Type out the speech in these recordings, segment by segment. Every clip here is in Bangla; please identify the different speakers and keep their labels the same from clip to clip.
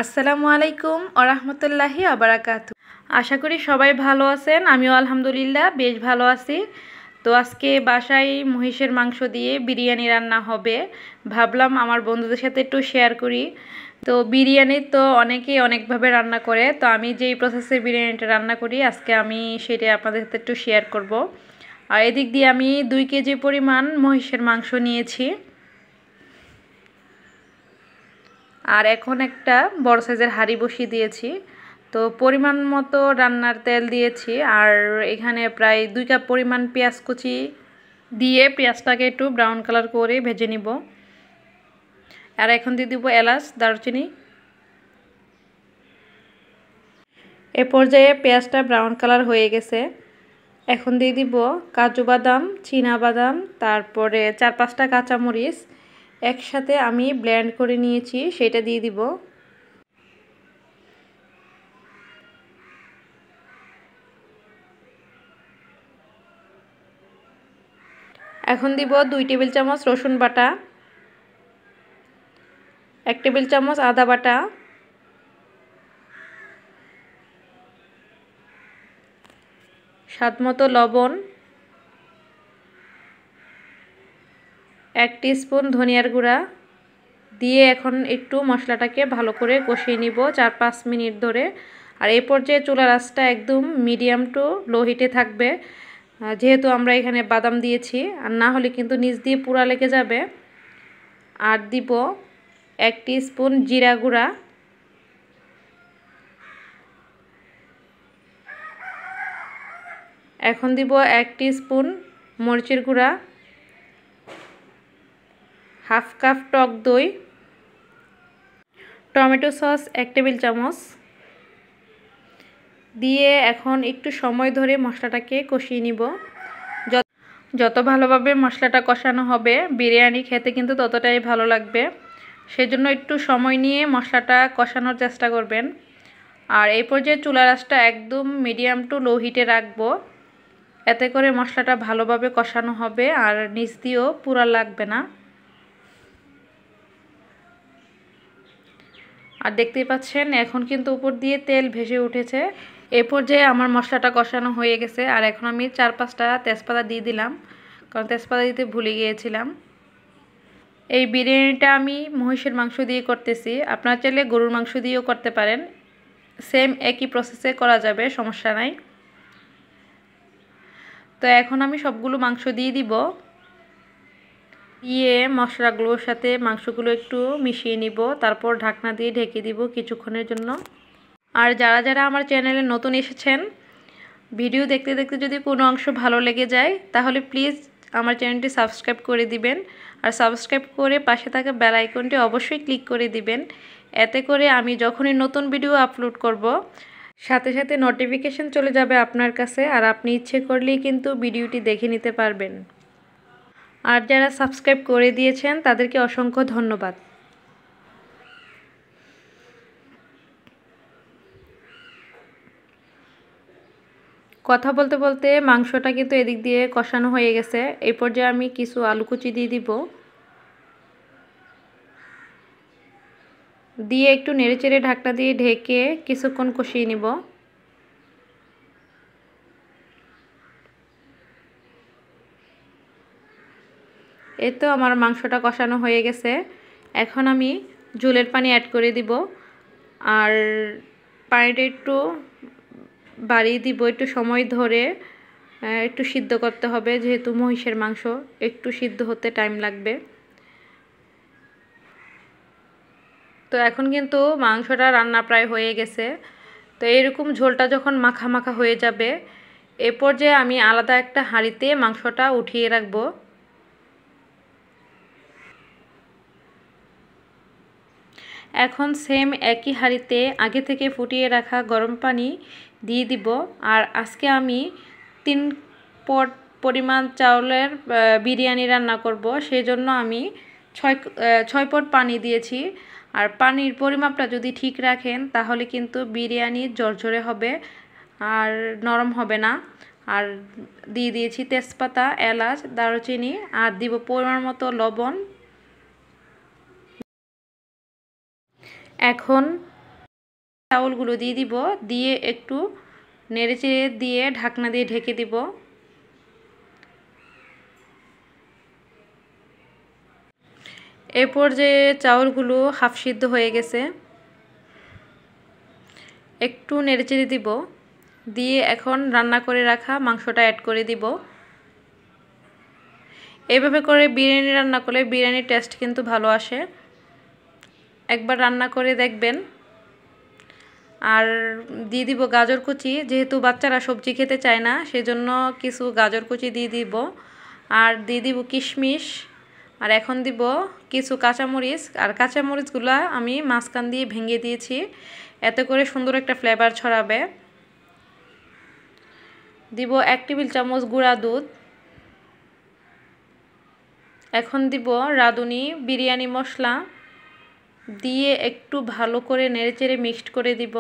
Speaker 1: আসসালামু আলাইকুম ওরহমতুল্লাহি আবারাকাতু। আশা করি সবাই ভালো আছেন। আমিও আলহামদুলিল্লাহ বেশ ভালো আছি। তো আজকে বাসায় মহিষের মাংস দিয়ে বিরিয়ানি রান্না হবে। ভাবলাম আমার বন্ধুদের সাথে একটু শেয়ার করি। তো বিরিয়ানি তো অনেকেই অনেকভাবে রান্না করে, তো আমি যেই প্রসেসে বিরিয়ানিটা রান্না করি আজকে আমি সেটা আপনাদের সাথে একটু শেয়ার করব। আর এদিক দিয়ে আমি 2 কেজি পরিমাণ মহিষের মাংস নিয়েছি। আর এখন একটা বড় সাইজের হাঁড়ি বসিয়ে দিয়েছি। তো পরিমাণ মতো রান্নার তেল দিয়েছি। আর এখানে প্রায় 2 কাপ পরিমাণ পেঁয়াজ কুচি দিয়ে পেঁয়াজটাকে একটু ব্রাউন কালার করে ভেজে নিব। আর এখন দিয়ে দিব এলাচ, দারুচিনি। এ পর্যায়ে পেঁয়াজটা ব্রাউন কালার হয়ে গেছে। এখন দিয়ে দিব কাজু বাদাম, চীনা বাদাম, তারপরে 4-5টা কাঁচামরিচ একসাথে আমি ব্লেন্ড করে নিয়েছি, সেটা দিয়ে দিব। এখন দিব 2 টেবিল চামচ রসুন বাটা, 1 টেবিল চামচ আদা বাটা, স্বাদমতো লবণ, 1 টিস্পুন ধনিয়ার গুঁড়া দিয়ে এখন একটু মশলাটাকে ভালো করে কষিয়ে নিব 4-5 মিনিট ধরে। আর এই পর্যায়ে চুলার আঁচটা একদম মিডিয়াম টু লো হিটে থাকবে, যেহেতু আমরা এখানে বাদাম দিয়েছি, আর না হলে কিন্তু নিচ দিয়ে পুড়া লেগে যাবে। আর দিব 1 টিস্পুন জিরা গুঁড়া, এখন দিব 1 টিস্পুন মরিচের গুঁড়া, হাফ কাপ টক দই, টমেটো সস 1 টেবিল চামচ দিয়ে এখন একটু সময় ধরে মশলাটাকে কষিয়ে নিব। যত ভালোভাবে মশলাটা কষানো হবে বিরিয়ানি খেতে কিন্তু ততটাই ভালো লাগবে, সেজন্য একটু সময় নিয়ে মশলাটা কষানোর চেষ্টা করবেন। আর এই পর্যায়ে চুলার আঁচটা একদম মিডিয়াম টু লো হিটে রাখবো, এতে করে মশলাটা ভালোভাবে কষানো হবে আর নিচ দিয়েও পুড়া লাগবে না। আর দেখতেই পাচ্ছেন এখন কিন্তু উপর দিয়ে তেল ভেসে উঠেছে। এই পর্যায়ে আমার মশলাটা কষানো হয়ে গেছে। আর এখন আমি 4-5টা তেজপাতা দিয়ে দিলাম, কারণ তেজপাতা দিতে ভুলে গিয়েছিলাম। এই বিরিয়ানিটা আমি মহিষের মাংস দিয়ে করতেছি, আপনারা চাইলে গরুর মাংস দিয়েও করতে পারেন, সেম একই প্রসেসে করা যাবে, সমস্যা নাই। তো এখন আমি সবগুলো মাংস দিয়ে দিব, দিয়ে মশলাগুলোর সাথে মাংসগুলো একটু মিশিয়ে নিব, তারপর ঢাকনা দিয়ে ঢেকে দিব কিছুক্ষণের জন্য। আর যারা যারা আমার চ্যানেলে নতুন এসেছেন, ভিডিও দেখতে দেখতে যদি কোনো অংশ ভালো লেগে যায় তাহলে প্লিজ আমার চ্যানেলটি সাবস্ক্রাইব করে দিবেন। আর সাবস্ক্রাইব করে পাশে থাকা বেল আইকনটি অবশ্যই ক্লিক করে দিবেন, এতে করে আমি যখনই নতুন ভিডিও আপলোড করব সাথে সাথে নোটিফিকেশন চলে যাবে আপনার কাছে, আর আপনি ইচ্ছে করলেই কিন্তু ভিডিওটি দেখে নিতে পারবেন। আর যারা সাবস্ক্রাইব করে দিয়েছেন তাদেরকে অসংখ্য ধন্যবাদ। কথা বলতে বলতে মাংসটা কিন্তু এদিক দিয়ে কষানো হয়ে গেছে। এই পর্যায়ে আমি কিছু আলু কুচি দিয়ে দিব, দিয়ে একটু নেড়েচেড়ে ঢাকনা দিয়ে ঢেকে কিছুক্ষণ কষিয়ে নিব। এই তো আমার মাংসটা কষানো হয়ে গেছে। এখন আমি ঝোলের পানি অ্যাড করে দিব। আর পানিটা একটু বাড়িয়ে দিব, একটু সময় ধরে একটু সিদ্ধ করতে হবে, যেহেতু মহিষের মাংস একটু সিদ্ধ হতে টাইম লাগবে। তো এখন কিন্তু মাংসটা রান্না প্রায় হয়ে গেছে। তো এরকম ঝোলটা যখন মাখা মাখা হয়ে যাবে এ পর্যায়ে আমি আলাদা একটা হাঁড়িতে মাংসটা উঠিয়ে রাখবো। এখন সেম একই হাঁড়িতে আগে থেকে ফুটিয়ে রাখা গরম পানি দিয়ে দিব। আর আজকে আমি 3 পট পরিমাণ চাউলের বিরিয়ানি রান্না করব, সেই জন্য আমি 6 পট পানি দিয়েছি। আর পানির পরিমাপটা যদি ঠিক রাখেন তাহলে কিন্তু বিরিয়ানি ঝরঝরে হবে আর নরম হবে না। আর দিয়ে দিয়েছি তেজপাতা, এলাচ, দারুচিনি, আর দিব পরিমাণ মতো লবণ। এখন চাউলগুলো দিয়ে দিব, দিয়ে একটু নেড়েচেড়ে দিয়ে ঢাকনা দিয়ে ঢেকে দিব। এরপর যে চাউলগুলো হাফ সিদ্ধ হয়ে গেছে, একটু নেড়েচেড়ে দিব, দিয়ে এখন রান্না করে রাখা মাংসটা অ্যাড করে দিব। এইভাবে করে বিরিয়ানি রান্না করলে বিরিয়ানির টেস্ট কিন্তু ভালো আসে, একবার রান্না করে দেখবেন। আর দিয়ে দিব গাজর কুচি, যেহেতু বাচ্চারা সবজি খেতে চায় না সেজন্য কিছু গাজর কুচি দিয়ে দিব। আর দিয়ে দিব কিশমিশ, আর এখন দিব কিছু কাঁচামরিচ। আর কাঁচামরিচগুলো আমি মাঝখান দিয়ে ভেঙে দিয়েছি, এতে করে সুন্দর একটা ফ্লেভার ছড়াবে। দিব 1 টেবিল চামচ গুঁড়া দুধ। এখন দিব রাঁধুনি বিরিয়ানি মশলা, দিয়ে একটু ভালো করে নেড়েচেড়ে মিক্সড করে দিব।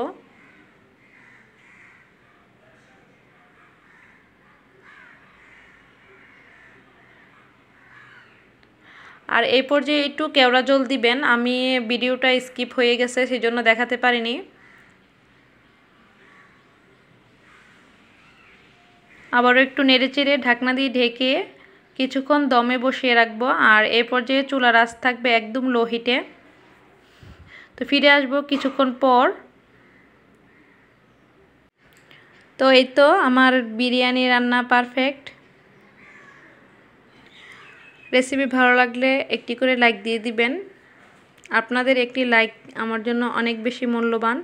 Speaker 1: আর এই পর্যায়ে একটু কেওড়া জল দিবেন, আমি ভিডিওটা স্কিপ হয়ে গেছে সেজন্য দেখাতে পারিনি। আবারও একটু নেড়েচেড়ে ঢাকনা দিয়ে ঢেকে কিছুক্ষণ দমে বসিয়ে রাখবো। আর এই পর্যায়ে চুলার আঁচ থাকবে একদম লো হিটে। তো ফিরে আসবো কিছুক্ষণ পর। তো এই তো আমার বিরিয়ানি রান্না পারফেক্ট। রেসিপি ভালো লাগলে একটি করে লাইক দিয়ে দিবেন। আপনাদের একটি লাইক আমার জন্য অনেক বেশি মূল্যবান,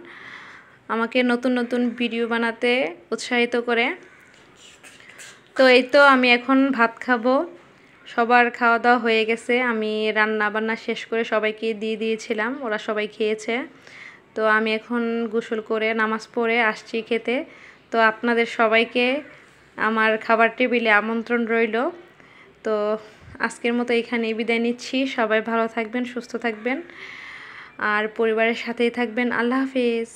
Speaker 1: আমাকে নতুন নতুন ভিডিও বানাতে উৎসাহিত করে। তো এই তো আমি এখন ভাত খাবো, সবার খাওয়া দাওয়া হয়ে গেছে। আমি রান্না বান্না শেষ করে সবাইকে দিয়ে দিয়েছিলাম, ওরা সবাই খেয়েছে। তো আমি এখন গোসল করে নামাজ পড়ে আসছি খেতে। তো আপনাদের সবাইকে আমার খাবার টেবিলে আমন্ত্রণ রইল। তো আজকের মতো এখানেই বিদায় নিচ্ছি। সবাই ভালো থাকবেন, সুস্থ থাকবেন, আর পরিবারের সাথেই থাকবেন। আল্লাহ হাফেজ।